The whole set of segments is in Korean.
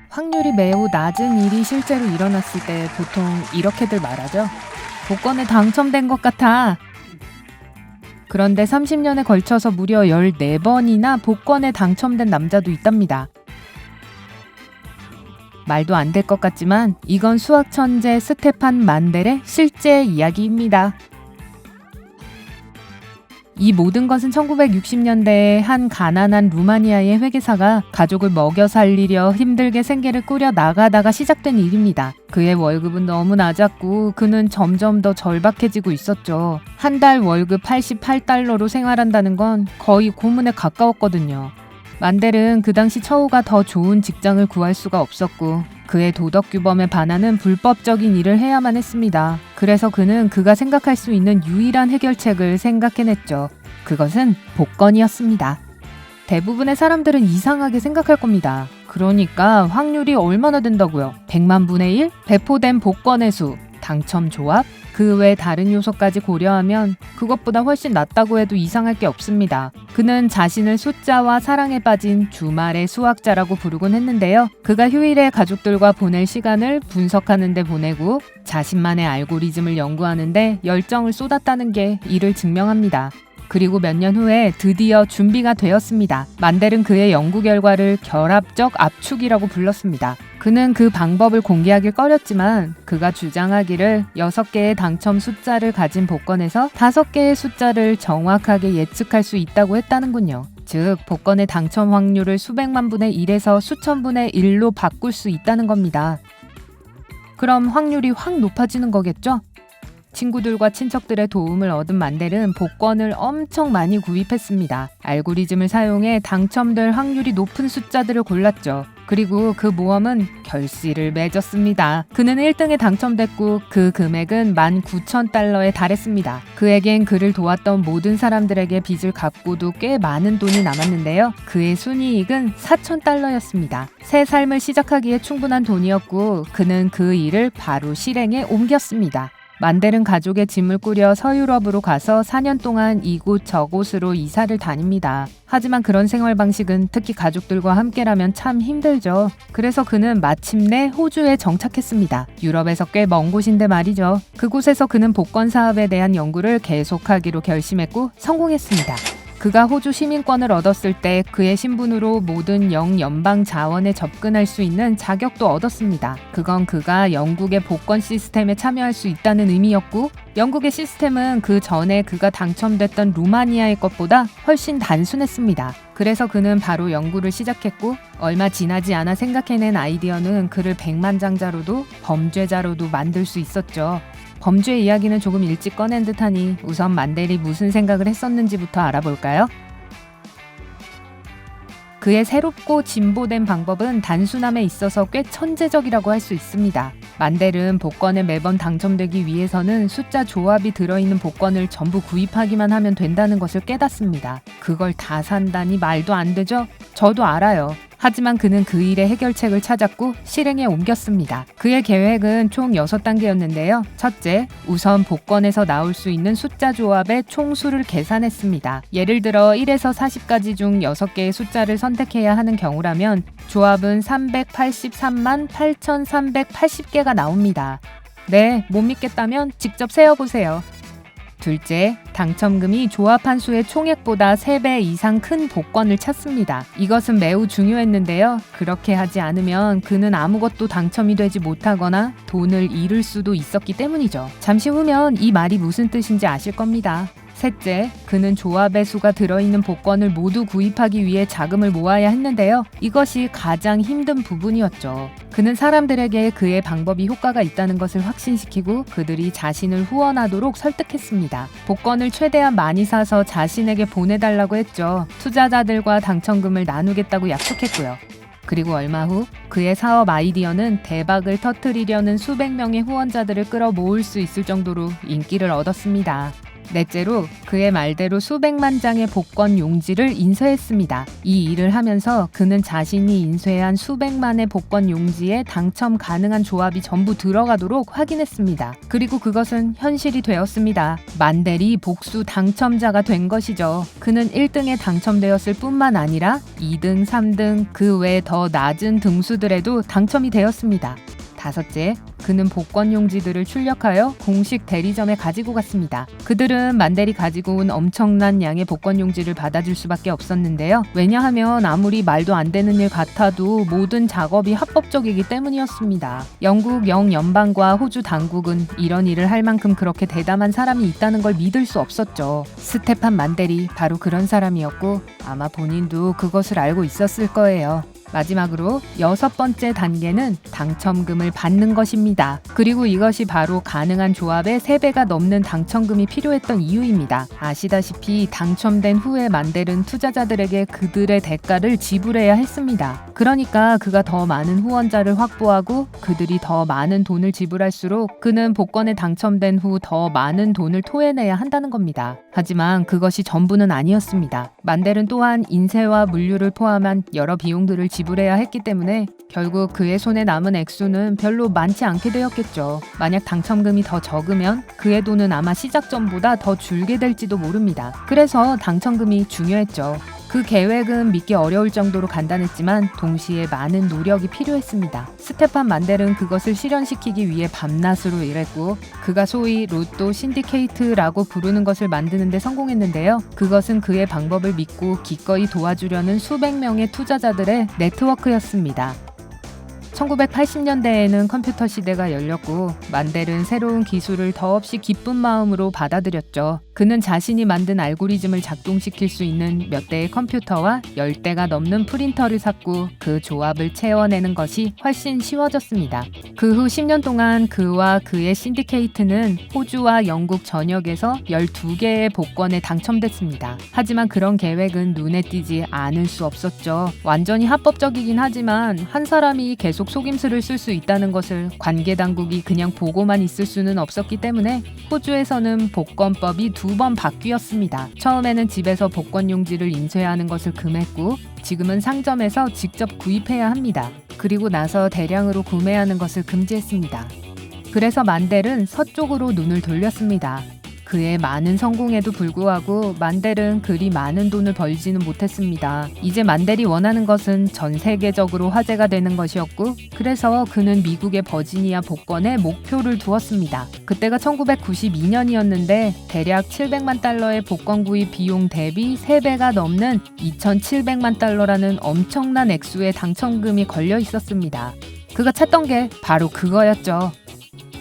확률이 매우 낮은 일이 실제로 일어났을 때 보통 이렇게들 말하죠. 복권에 당첨된 것 같아. 그런데 30년에 걸쳐서 무려 14번이나 복권에 당첨된 남자도 있답니다. 말도 안 될 것 같지만 이건 수학 천재 스테판 만델의 실제 이야기입니다. 이 모든 것은 1960년대에 한 가난한 루마니아의 회계사가 가족을 먹여 살리려 힘들게 생계를 꾸려 나가다가 시작된 일입니다. 그의 월급은 너무 낮았고 그는 점점 더 절박해지고 있었죠. 한 달 월급 88달러로 생활한다는 건 거의 고문에 가까웠거든요. 만델은 그 당시 처우가 더 좋은 직장을 구할 수가 없었고 그의 도덕 규범에 반하는 불법적인 일을 해야만 했습니다. 그래서 그는 그가 생각할 수 있는 유일한 해결책을 생각해냈죠. 그것은 복권이었습니다. 대부분의 사람들은 이상하게 생각할 겁니다. 그러니까 확률이 얼마나 된다고요? 100만 분의 1? 배포된 복권의 수, 당첨 조합? 그 외 다른 요소까지 고려하면 그것보다 훨씬 낫다고 해도 이상할 게 없습니다. 그는 자신을 숫자와 사랑에 빠진 주말의 수학자라고 부르곤 했는데요. 그가 휴일에 가족들과 보낼 시간을 분석하는 데 보내고 자신만의 알고리즘을 연구하는데 열정을 쏟았다는 게 이를 증명합니다. 그리고 몇 년 후에 드디어 준비가 되었습니다. 만델은 그의 연구 결과를 결합적 압축이라고 불렀습니다. 그는 그 방법을 공개하길 꺼렸지만 그가 주장하기를 6개의 당첨 숫자를 가진 복권에서 5개의 숫자를 정확하게 예측할 수 있다고 했다는군요. 즉 복권의 당첨 확률을 수백만 분의 1에서 수천 분의 1로 바꿀 수 있다는 겁니다. 그럼 확률이 확 높아지는 거겠죠? 친구들과 친척들의 도움을 얻은 만델은 복권을 엄청 많이 구입했습니다. 알고리즘을 사용해 당첨될 확률이 높은 숫자들을 골랐죠. 그리고 그 모험은 결실을 맺었습니다. 그는 1등에 당첨됐고 그 금액은 19,000달러에 달했습니다. 그에겐 그를 도왔던 모든 사람들에게 빚을 갚고도 꽤 많은 돈이 남았는데요. 그의 순이익은 4,000달러였습니다. 새 삶을 시작하기에 충분한 돈이었고 그는 그 일을 바로 실행에 옮겼습니다. 만델은 가족의 짐을 꾸려 서유럽으로 가서 4년 동안 이곳 저곳으로 이사를 다닙니다. 하지만 그런 생활 방식은 특히 가족들과 함께라면 참 힘들죠. 그래서 그는 마침내 호주에 정착했습니다. 유럽에서 꽤 먼 곳인데 말이죠. 그곳에서 그는 복권 사업에 대한 연구를 계속하기로 결심했고 성공했습니다. 그가 호주 시민권을 얻었을 때 그의 신분으로 모든 영연방 자원에 접근할 수 있는 자격도 얻었습니다. 그건 그가 영국의 복권 시스템에 참여할 수 있다는 의미였고 영국의 시스템은 그 전에 그가 당첨됐던 루마니아의 것보다 훨씬 단순했습니다. 그래서 그는 바로 연구를 시작했고 얼마 지나지 않아 생각해낸 아이디어는 그를 백만장자로도 범죄자로도 만들 수 있었죠. 범죄 이야기는 조금 일찍 꺼낸 듯하니 우선 만델이 무슨 생각을 했었는지부터 알아볼까요? 그의 새롭고 진보된 방법은 단순함에 있어서 꽤 천재적이라고 할 수 있습니다. 만델은 복권에 매번 당첨되기 위해서는 숫자 조합이 들어있는 복권을 전부 구입하기만 하면 된다는 것을 깨닫습니다. 그걸 다 산다니 말도 안 되죠? 저도 알아요. 하지만 그는 그 일의 해결책을 찾았고 실행에 옮겼습니다. 그의 계획은 총 6단계였는데요. 첫째, 우선 복권에서 나올 수 있는 숫자 조합의 총수를 계산했습니다. 예를 들어 1에서 40까지 중 6개의 숫자를 선택해야 하는 경우라면 조합은 383만 8,380개가 나옵니다. 네, 못 믿겠다면 직접 세어보세요. 둘째, 당첨금이 조합한 수의 총액보다 3배 이상 큰 복권을 찾습니다. 이것은 매우 중요했는데요. 그렇게 하지 않으면 그는 아무것도 당첨이 되지 못하거나 돈을 잃을 수도 있었기 때문이죠. 잠시 후면 이 말이 무슨 뜻인지 아실 겁니다. 셋째, 그는 조합의 수가 들어있는 복권을 모두 구입하기 위해 자금을 모아야 했는데요. 이것이 가장 힘든 부분이었죠. 그는 사람들에게 그의 방법이 효과가 있다는 것을 확신시키고 그들이 자신을 후원하도록 설득했습니다. 복권을 최대한 많이 사서 자신에게 보내달라고 했죠. 투자자들과 당첨금을 나누겠다고 약속했고요. 그리고 얼마 후 그의 사업 아이디어는 대박을 터뜨리려는 수백 명의 후원자들을 끌어모을 수 있을 정도로 인기를 얻었습니다. 넷째로 그의 말대로 수백만 장의 복권 용지를 인쇄했습니다. 이 일을 하면서 그는 자신이 인쇄한 수백만의 복권 용지에 당첨 가능한 조합이 전부 들어가도록 확인했습니다. 그리고 그것은 현실이 되었습니다. 만델이 복수 당첨자가 된 것이죠. 그는 1등에 당첨되었을 뿐만 아니라 2등, 3등, 그 외 더 낮은 등수들에도 당첨이 되었습니다. 다섯째, 그는 복권 용지들을 출력하여 공식 대리점에 가지고 갔습니다. 그들은 만델이 가지고 온 엄청난 양의 복권 용지를 받아줄 수밖에 없었는데요. 왜냐하면 아무리 말도 안 되는 일 같아도 모든 작업이 합법적이기 때문이었습니다. 영국 영연방과 호주 당국은 이런 일을 할 만큼 그렇게 대담한 사람이 있다는 걸 믿을 수 없었죠. 스테판 만델이 바로 그런 사람이었고 아마 본인도 그것을 알고 있었을 거예요. 마지막으로 6번째 단계는 당첨금을 받는 것입니다. 그리고 이것이 바로 가능한 조합의 3배가 넘는 당첨금이 필요했던 이유입니다. 아시다시피 당첨된 후에 만델은 투자자들에게 그들의 대가를 지불해야 했습니다. 그러니까 그가 더 많은 후원자를 확보하고 그들이 더 많은 돈을 지불할수록 그는 복권에 당첨된 후 더 많은 돈을 토해내야 한다는 겁니다. 하지만 그것이 전부는 아니었습니다. 만델은 또한 인쇄와 물류를 포함한 여러 비용들을 지불해야 했기 때문에 결국 그의 손에 남은 액수는 별로 많지 않게 되었겠죠. 만약 당첨금이 더 적으면 그의 돈은 아마 시작점보다 더 줄게 될지도 모릅니다. 그래서 당첨금이 중요했죠. 그 계획은 믿기 어려울 정도로 간단했지만 동시에 많은 노력이 필요했습니다. 스테판 만델은 그것을 실현시키기 위해 밤낮으로 일했고 그가 소위 로또 신디케이트라고 부르는 것을 만드는 데 성공했는데요. 그것은 그의 방법을 믿고 기꺼이 도와주려는 수백 명의 투자자들의 네트워크였습니다. 1980년대에는 컴퓨터 시대가 열렸고 만델은 새로운 기술을 더없이 기쁜 마음으로 받아들였죠. 그는 자신이 만든 알고리즘을 작동시킬 수 있는 몇 대의 컴퓨터와 10대가 넘는 프린터를 샀고 그 조합을 채워내는 것이 훨씬 쉬워졌습니다. 그 후 10년 동안 그와 그의 신디케이트는 호주와 영국 전역에서 12개의 복권에 당첨됐습니다. 하지만 그런 계획은 눈에 띄지 않을 수 없었죠. 완전히 합법적이긴 하지만 한 사람이 계속 속임수를 쓸 수 있다는 것을 관계 당국이 그냥 보고만 있을 수는 없었기 때문에 호주에서는 복권법이 2번 바뀌었습니다. 처음에는 집에서 복권 용지를 인쇄하는 것을 금했고 지금은 상점에서 직접 구입해야 합니다. 그리고 나서 대량으로 구매하는 것을 금지했습니다. 그래서 만델은 서쪽으로 눈을 돌렸습니다. 그의 많은 성공에도 불구하고 만델은 그리 많은 돈을 벌지는 못했습니다. 이제 만델이 원하는 것은 전 세계적으로 화제가 되는 것이었고 그래서 그는 미국의 버지니아 복권에 목표를 두었습니다. 그때가 1992년이었는데 대략 700만 달러의 복권 구입 비용 대비 3배가 넘는 2,700만 달러라는 엄청난 액수의 당첨금이 걸려 있었습니다. 그가 찾던 게 바로 그거였죠.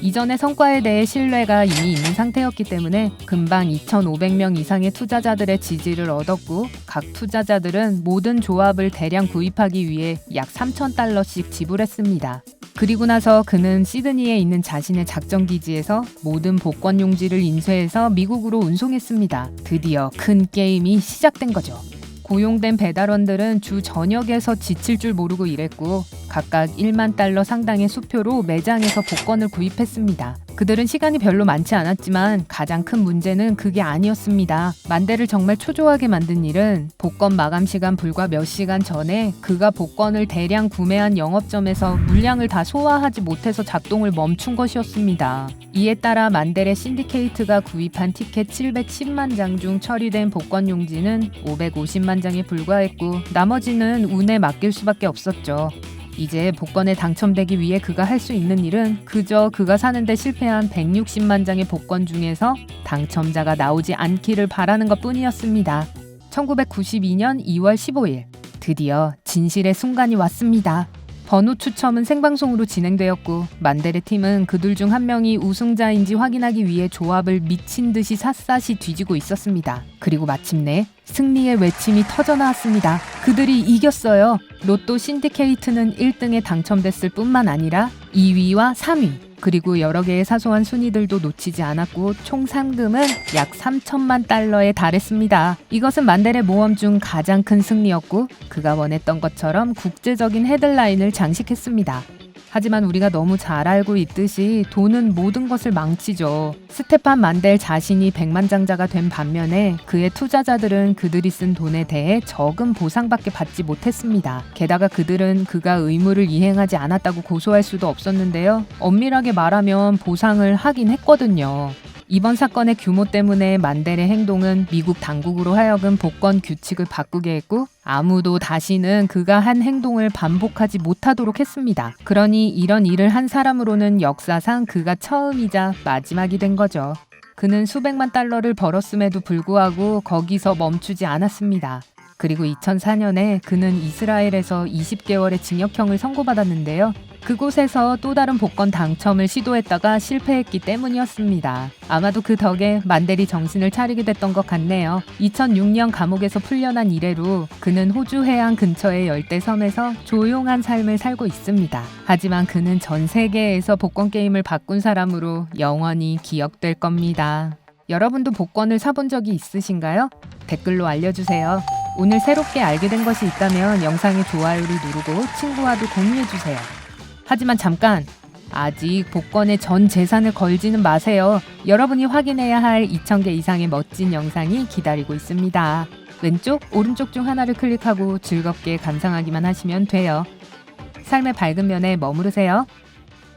이전의 성과에 대해 신뢰가 이미 있는 상태였기 때문에 금방 2,500명 이상의 투자자들의 지지를 얻었고 각 투자자들은 모든 조합을 대량 구입하기 위해 약 3,000달러씩 지불했습니다. 그리고 나서 그는 시드니에 있는 자신의 작전 기지에서 모든 복권 용지를 인쇄해서 미국으로 운송했습니다. 드디어 큰 게임이 시작된 거죠. 고용된 배달원들은 주 저녁에서 지칠 줄 모르고 일했고 각각 1만 달러 상당의 수표로 매장에서 복권을 구입했습니다. 그들은 시간이 별로 많지 않았지만 가장 큰 문제는 그게 아니었습니다. 만델을 정말 초조하게 만든 일은 복권 마감 시간 불과 몇 시간 전에 그가 복권을 대량 구매한 영업점에서 물량을 다 소화하지 못해서 작동을 멈춘 것이었습니다. 이에 따라 만델의 신디케이트가 구입한 티켓 710만 장 중 처리된 복권 용지는 550만 장에 불과했고 나머지는 운에 맡길 수밖에 없었죠. 이제 복권에 당첨되기 위해 그가 할 수 있는 일은 그저 그가 사는데 실패한 160만 장의 복권 중에서 당첨자가 나오지 않기를 바라는 것뿐이었습니다. 1992년 2월 15일 드디어 진실의 순간이 왔습니다. 번호 추첨은 생방송으로 진행되었고 만델의 팀은 그들 중 한 명이 우승자인지 확인하기 위해 조합을 미친 듯이 샅샅이 뒤지고 있었습니다. 그리고 마침내 승리의 외침이 터져나왔습니다. 그들이 이겼어요. 로또 신디케이트는 1등에 당첨됐을 뿐만 아니라 2위와 3위 그리고 여러 개의 사소한 순위들도 놓치지 않았고 총 상금은 약 3천만 달러에 달했습니다. 이것은 만델의 모험 중 가장 큰 승리였고 그가 원했던 것처럼 국제적인 헤드라인을 장식했습니다. 하지만 우리가 너무 잘 알고 있듯이 돈은 모든 것을 망치죠. 스테판 만델 자신이 백만장자가 된 반면에 그의 투자자들은 그들이 쓴 돈에 대해 적은 보상밖에 받지 못했습니다. 게다가 그들은 그가 의무를 이행하지 않았다고 고소할 수도 없었는데요. 엄밀하게 말하면 보상을 하긴 했거든요. 이번 사건의 규모 때문에 만델의 행동은 미국 당국으로 하여금 복권 규칙을 바꾸게 했고 아무도 다시는 그가 한 행동을 반복하지 못하도록 했습니다. 그러니 이런 일을 한 사람으로는 역사상 그가 처음이자 마지막이 된 거죠. 그는 수백만 달러를 벌었음에도 불구하고 거기서 멈추지 않았습니다. 그리고 2004년에 그는 이스라엘에서 20개월의 징역형을 선고받았는데요. 그곳에서 또 다른 복권 당첨을 시도했다가 실패했기 때문이었습니다. 아마도 그 덕에 만델이 정신을 차리게 됐던 것 같네요. 2006년 감옥에서 풀려난 이래로 그는 호주 해안 근처의 열대섬에서 조용한 삶을 살고 있습니다. 하지만 그는 전 세계에서 복권 게임을 바꾼 사람으로 영원히 기억될 겁니다. 여러분도 복권을 사본 적이 있으신가요? 댓글로 알려주세요. 오늘 새롭게 알게 된 것이 있다면 영상에 좋아요를 누르고 친구와도 공유해주세요. 하지만 잠깐! 아직 복권에 전 재산을 걸지는 마세요. 여러분이 확인해야 할 2,000개 이상의 멋진 영상이 기다리고 있습니다. 왼쪽, 오른쪽 중 하나를 클릭하고 즐겁게 감상하기만 하시면 돼요. 삶의 밝은 면에 머무르세요.